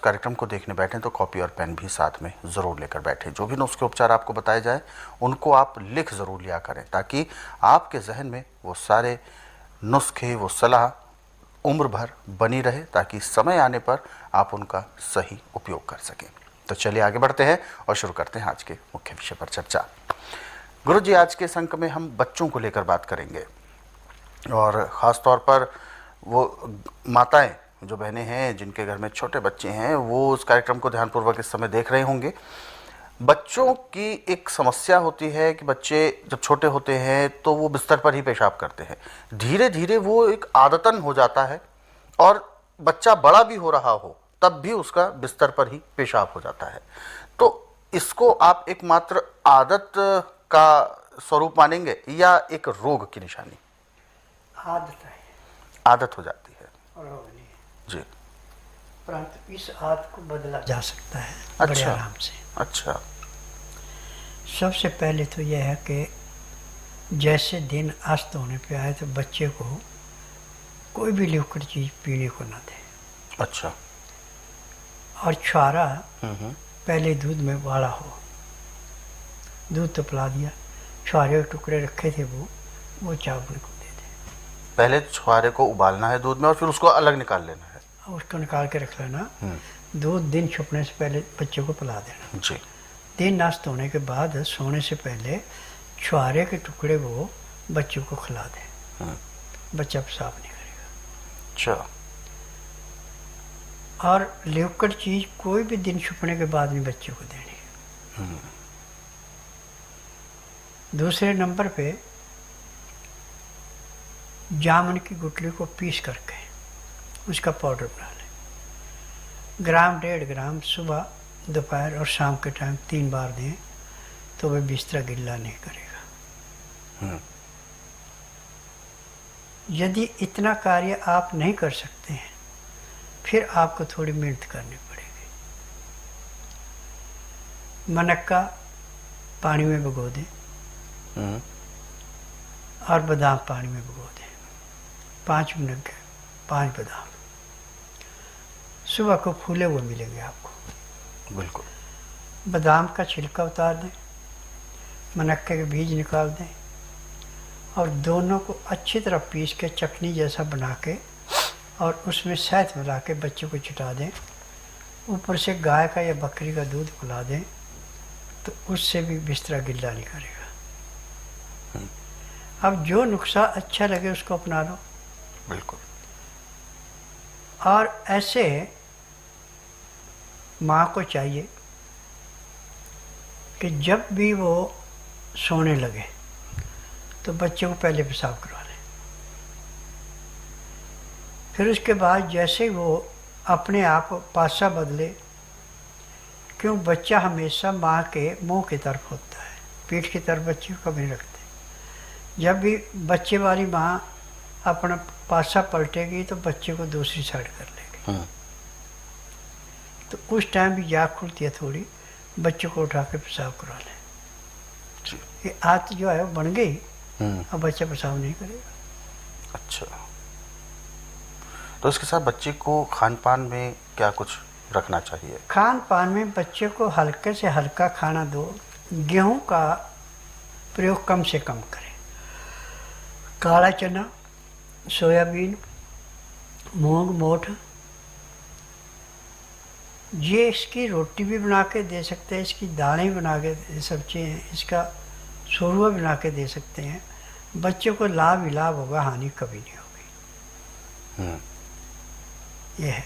कार्यक्रम को देखने बैठें तो कॉपी और पेन भी साथ में ज़रूर लेकर बैठें। जो भी नुस्खे उपचार आपको बताए जाए उनको आप लिख ज़रूर लिया करें, ताकि आपके जहन में वो सारे नुस्खे, वो सलाह उम्र भर बनी रहे, ताकि समय आने पर आप उनका सही उपयोग कर सकें। तो चलिए आगे बढ़ते हैं और शुरू करते हैं आज के मुख्य विषय पर चर्चा। गुरुजी, आज के इस अंक में हम बच्चों को लेकर बात करेंगे, और ख़ास तौर पर वो माताएं, जो बहनें हैं जिनके घर में छोटे बच्चे हैं, वो उस कार्यक्रम को ध्यानपूर्वक इस समय देख रहे होंगे। बच्चों की एक समस्या होती है कि बच्चे जब छोटे होते हैं तो वो बिस्तर पर ही पेशाब करते हैं। धीरे धीरे वो एक आदतन हो जाता है, और बच्चा बड़ा भी हो रहा हो तब भी उसका बिस्तर पर ही पेशाब हो जाता है। तो इसको आप एकमात्र आदत का स्वरूप मानेंगे या एक रोग की निशानी? आदत है, आदत हो जाती है, रोग नहीं जी। परंतु इस आदत को बदला जा सकता है बड़े अच्छा, आराम से। अच्छा। सबसे पहले तो यह है कि जैसे दिन अस्त होने पे आए तो बच्चे को कोई भी लिक्विड चीज़ पीने को ना दे। अच्छा। और छुआरा पहले दूध में उबाला हो, दूध तो पिला दिया, छुआरे के टुकड़े रखे थे वो चावल को दे दे। पहले छुआरे को उबालना है दूध में और फिर उसको अलग निकाल लेना है। और उसको निकाल के रख लेना। दूध दिन छुपने से पहले बच्चे को पिला देना। जी। दिन नाश्त होने के बाद सोने से पहले छुआरे के टुकड़े वो बच्चे को खिला दे, बच्चा पेशाब नहीं करेगा। अच्छा। और लिक्विड चीज कोई भी दिन छुपने के बाद नहीं बच्चे को देनी। दूसरे नंबर पे जामुन की गुठली को पीस करके उसका पाउडर बना लें। ग्राम 1.5 ग्राम सुबह, दोपहर और शाम के टाइम 3 बार दें तो वह बिस्तरा गिल्ला नहीं करेगा। यदि इतना कार्य आप नहीं कर सकते हैं फिर आपको थोड़ी मेहनत करनी पड़ेगी। मनक्का पानी में भिगो दें और बादाम पानी में भिगो दें। 5 मिनट के 5 बादाम सुबह को फूले हुए मिलेंगे आपको। बिल्कुल। बादाम का छिलका उतार दें, मनक्के के बीज निकाल दें और दोनों को अच्छी तरह पीस के चटनी जैसा बना के और उसमें शहद मिला के बच्चे को छिटा दें। ऊपर से गाय का या बकरी का दूध पिला दें तो उससे भी बिस्तरा गिल्ला नहीं करेगा। अब जो नुस्खा अच्छा लगे उसको अपना लो। बिल्कुल। और ऐसे माँ को चाहिए कि जब भी वो सोने लगे तो बच्चे को पहले पेशाब करवा लें। फिर उसके बाद जैसे वो अपने आप पासा बदले, क्यों बच्चा हमेशा माँ के मुंह की तरफ होता है, पीठ की तरफ बच्चे को कभी नहीं रखते। जब भी बच्चे वाली माँ अपना पासा पलटेगी तो बच्चे को दूसरी साइड कर लेगी। तो उस टाइम भी जाग खुलती है थोड़ी, बच्चे को उठा के पेशाब करवा लें। ये आदत जो है वो बन गई, अब बच्चा पेशाब नहीं करेगा। अच्छा। तो इसके साथ बच्चे को खान पान में क्या कुछ रखना चाहिए? खान पान में बच्चे को हल्के से हल्का खाना दो। गेहूं का प्रयोग कम से कम करें। काला चना, सोयाबीन, मूंग, मोठ, ये इसकी रोटी भी बना के दे सकते हैं, इसकी दालें बना के सब्जी हैं, इसका शोरबा बना के दे सकते हैं। बच्चे को लाभ ही लाभ होगा, हानि कभी नहीं होगी। ये है।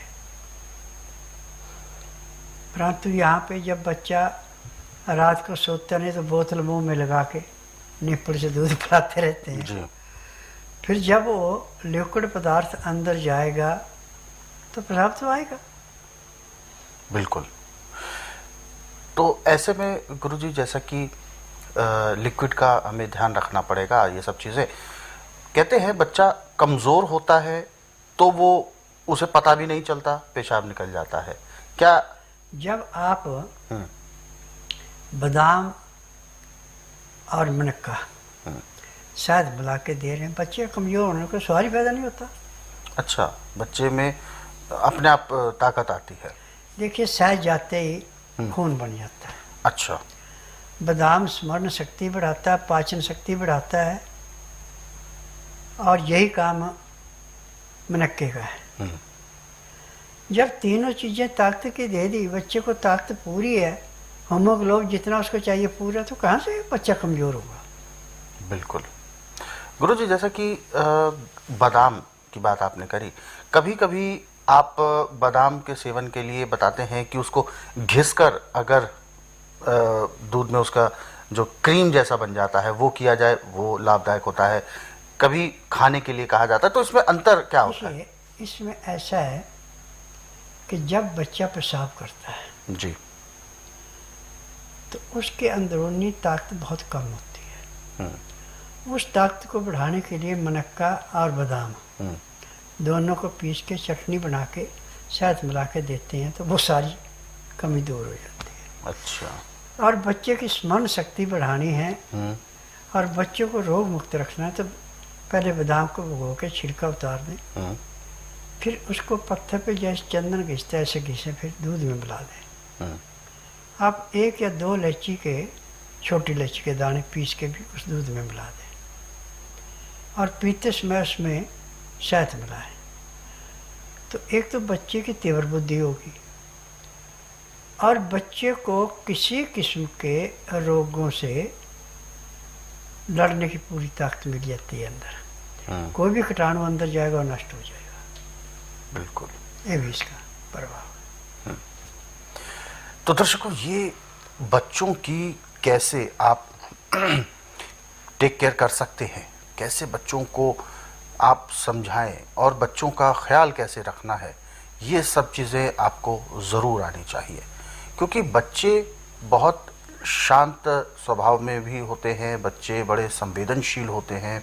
परंतु यहाँ पे जब बच्चा रात को सोता नहीं तो बोतल मुंह में लगा के निप्पल से दूध पिलाते रहते हैं जी। फिर जब वो लिक्विड पदार्थ अंदर जाएगा तो पेशाब तो आएगा। बिल्कुल। तो ऐसे में गुरुजी, जैसा कि लिक्विड का हमें ध्यान रखना पड़ेगा, ये सब चीज़ें कहते हैं बच्चा कमज़ोर होता है तो वो उसे पता भी नहीं चलता, पेशाब निकल जाता है क्या? जब आप बादाम और मनक्का शहद मिला के दे रहे हैं, बच्चे कमज़ोर होने को सवाल पैदा नहीं होता। अच्छा, बच्चे में अपने आप ताकत आती है। देखिए शहद जाते ही खून बन जाता है। अच्छा। बादाम स्मरण शक्ति बढ़ाता है, पाचन शक्ति बढ़ाता है, और यही काम मनक्के का है। जब तीनों चीज़ें ताकत की दे दी, बच्चे को ताकत पूरी है, हीमोग्लोबिन जितना उसको चाहिए पूरा, तो कहाँ से बच्चा कमज़ोर होगा। बिल्कुल। गुरुजी, जैसा कि बादाम की बात आपने करी, कभी कभी आप बादाम के सेवन के लिए बताते हैं कि उसको घिसकर अगर दूध में उसका जो क्रीम जैसा बन जाता है वो किया जाए, वो लाभदायक होता है। कभी खाने के लिए कहा जाता है, तो इसमें अंतर क्या होता है? देखिए, इसमें ऐसा है कि जब बच्चा पेशाब करता है जी। तो उसके अंदरूनी ताकत बहुत कम होती है। उस ताकत को बढ़ाने के लिए मनक्का और बादाम दोनों को पीस के चटनी बना के शहद मिला के देते हैं, तो वो सारी कमी दूर हो जाती है। अच्छा। और बच्चे की स्मरण शक्ति बढ़ानी है और बच्चों को रोग मुक्त रखना है, तो पहले बादाम को भिगो के छिलका उतार दें, फिर उसको पत्थर पे जैसे चंदन घिसता है ऐसे घिसे, फिर दूध में मिला दें। आप 1 या 2 इलायची के, छोटी इलायची के दाने पीस के भी उस दूध में मिला दें, और पीते समय उसमें शहद मिलाएं। तो एक तो बच्चे की तीव्र बुद्धि होगी, और बच्चे को किसी किस्म के रोगों से लड़ने की पूरी ताकत मिल जाती है अंदर। कोई भी कीटाणु अंदर जाएगा और नष्ट हो जाएगा। बिल्कुल। ये भी इसका प्रभाव है। तो दर्शकों, ये बच्चों की कैसे आप टेक केयर कर सकते हैं, कैसे बच्चों को आप समझाएं और बच्चों का ख्याल कैसे रखना है, ये सब चीज़ें आपको ज़रूर आनी चाहिए। क्योंकि बच्चे बहुत शांत स्वभाव में भी होते हैं, बच्चे बड़े संवेदनशील होते हैं,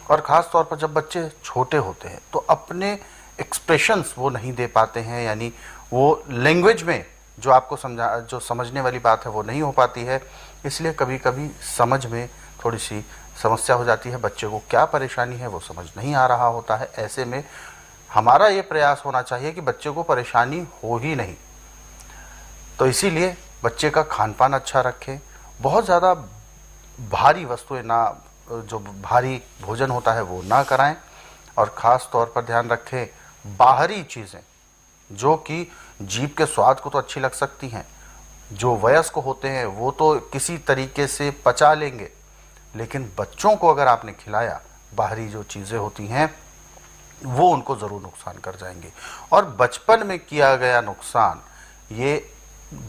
और ख़ास तौर पर जब बच्चे छोटे होते हैं तो अपने एक्सप्रेशंस वो नहीं दे पाते हैं, यानी वो लैंग्वेज में जो आपको जो समझने वाली बात है वो नहीं हो पाती है। इसलिए कभी कभी समझ में थोड़ी सी समस्या हो जाती है, बच्चे को क्या परेशानी है वो समझ नहीं आ रहा होता है। ऐसे में हमारा ये प्रयास होना चाहिए कि बच्चे को परेशानी हो ही नहीं। तो इसीलिए बच्चे का खान पान अच्छा रखें, बहुत ज़्यादा भारी वस्तुएं ना, जो भारी भोजन होता है वो ना कराएं, और ख़ास तौर पर ध्यान रखें बाहरी चीज़ें जो कि जीभ के स्वाद को तो अच्छी लग सकती हैं, जो वयस्क होते हैं वो तो किसी तरीके से पचा लेंगे, लेकिन बच्चों को अगर आपने खिलाया, बाहरी जो चीज़ें होती हैं वो उनको ज़रूर नुकसान कर जाएंगे। और बचपन में किया गया नुकसान ये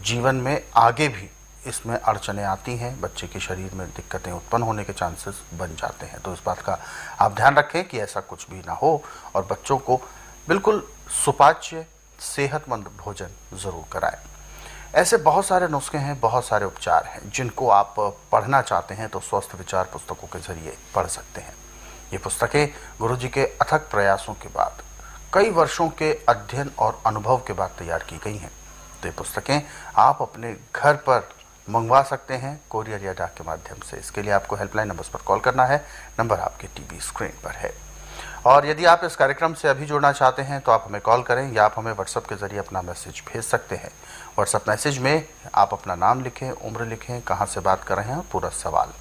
जीवन में आगे भी इसमें अड़चने आती हैं, बच्चे के शरीर में दिक्कतें उत्पन्न होने के चांसेस बन जाते हैं। तो इस बात का आप ध्यान रखें कि ऐसा कुछ भी ना हो, और बच्चों को बिल्कुल सुपाच्य सेहतमंद भोजन ज़रूर कराएं। ऐसे बहुत सारे नुस्खे हैं, बहुत सारे उपचार हैं, जिनको आप पढ़ना चाहते हैं तो स्वस्थ विचार पुस्तकों के जरिए पढ़ सकते हैं। ये पुस्तकें गुरुजी के अथक प्रयासों के बाद, कई वर्षों के अध्ययन और अनुभव के बाद तैयार की गई हैं। तो ये पुस्तकें आप अपने घर पर मंगवा सकते हैं कोरियर या डाक के माध्यम से। इसके लिए आपको हेल्पलाइन नंबर्स पर कॉल करना है, नंबर आपके टीवी स्क्रीन पर है। और यदि आप इस कार्यक्रम से अभी जुड़ना चाहते हैं तो आप हमें कॉल करें, या आप हमें व्हाट्सएप के जरिए अपना मैसेज भेज सकते हैं। व्हाट्सएप मैसेज में आप अपना नाम लिखें, उम्र लिखें, कहाँ से बात कर रहे हैं और पूरा सवाल।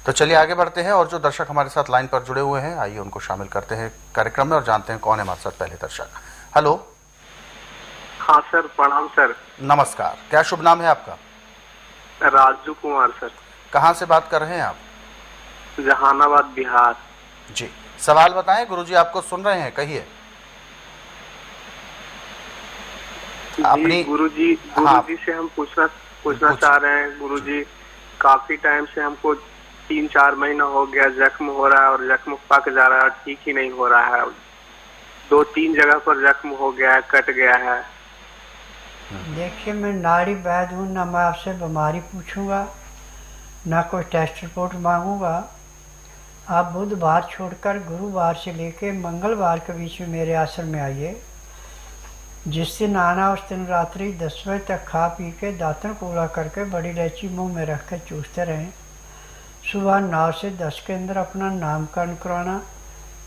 तो चलिए आगे बढ़ते हैं, और जो दर्शक हमारे साथ लाइन पर जुड़े हुए हैं आइए उनको शामिल करते हैं कार्यक्रम में और जानते हैं कौन है हमारे साथ पहले दर्शक। हेलो। हाँ सर, प्रणाम सर। नमस्कार, क्या शुभ नाम है आपका? राजू कुमार सर। कहाँ से बात कर रहे हैं आप? जहानाबाद, बिहार। जी, सवाल बताएं, गुरुजी आपको सुन रहे हैं, कहिए। जी गुरुजी, से हम पूछना चाह रहे हैं गुरुजी, काफी टाइम से हमको 3-4 महीना हो गया जख्म हो रहा है, और जख्म पक जा रहा है, ठीक ही नहीं हो रहा है। 2-3 जगह पर जख्म हो गया है, कट गया है। देखिए, मैं नाड़ी वैद्य हूँ, ना मैं आपसे बीमारी पूछूंगा, ना कोई टेस्ट रिपोर्ट मांगूंगा। आप बुधवार छोड़कर गुरुवार से लेके मंगलवार के बीच में मेरे आश्रम में आइए। जिस दिन आना उस दिन रात्रि 10 बजे तक खा पी के दांतन कूड़ा करके बड़ी इलायची मुंह में रख कर चूसते रहें। सुबह 9 से 10 के अंदर अपना नामकरण करवाना,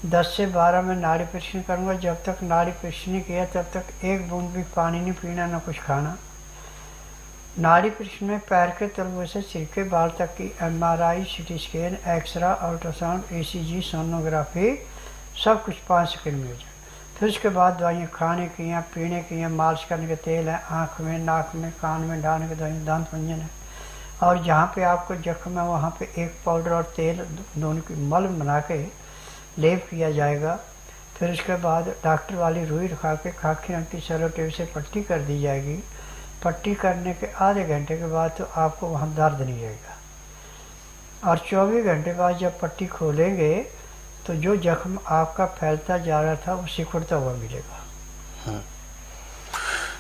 10 से 12 में नाड़ी परीक्षण करूँगा। जब तक नाड़ी परीक्षण नहीं किया तब तक एक बूंद भी पानी नहीं पीना, ना कुछ खाना। नाड़ी परीक्षण में पैर के तलवे से सिर के बाल तक की MRI, CT scan, x-ray, ultrasound, ECG, sonography सब कुछ 5 सेकंड में हो जाए। फिर उसके बाद दवाइयाँ खाने की हैं, पीने की हैं, मालिश करने के तेल हैं, आँख में, नाक में, कान में डालने की दवाइयाँ, दांत मंजन है। और जहाँ पे आपको जख्म है वहाँ पे एक पाउडर और तेल दोनों की मलम बना के लेप किया जाएगा। फिर उसके बाद डॉक्टर वाली रुई रखा के खाकी रंग की सेलो टेप से पट्टी कर दी जाएगी। पट्टी करने के आधे घंटे के बाद तो आपको वहाँ दर्द नहीं रहेगा। और 24 घंटे बाद जब पट्टी खोलेंगे तो जो जख्म आपका फैलता जा रहा था वो सिकुड़ता हुआ मिलेगा।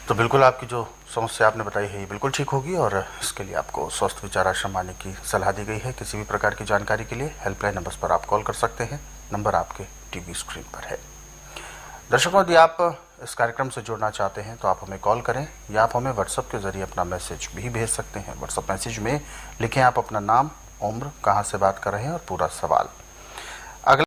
तो बिल्कुल आपकी जो समस्या आपने बताई है ये बिल्कुल ठीक होगी और इसके लिए आपको स्वस्थ विचार आश्रम आने की सलाह दी गई है। किसी भी प्रकार की जानकारी के लिए हेल्पलाइन नंबर्स पर आप कॉल कर सकते हैं। नंबर आपके टीवी स्क्रीन पर है। दर्शकों, यदि आप इस कार्यक्रम से जुड़ना चाहते हैं तो आप हमें कॉल करें या आप हमें व्हाट्सएप के ज़रिए अपना मैसेज भी भेज सकते हैं। व्हाट्सएप मैसेज में लिखें आप अपना नाम, उम्र, कहाँ से बात कर रहे हैं और पूरा सवाल।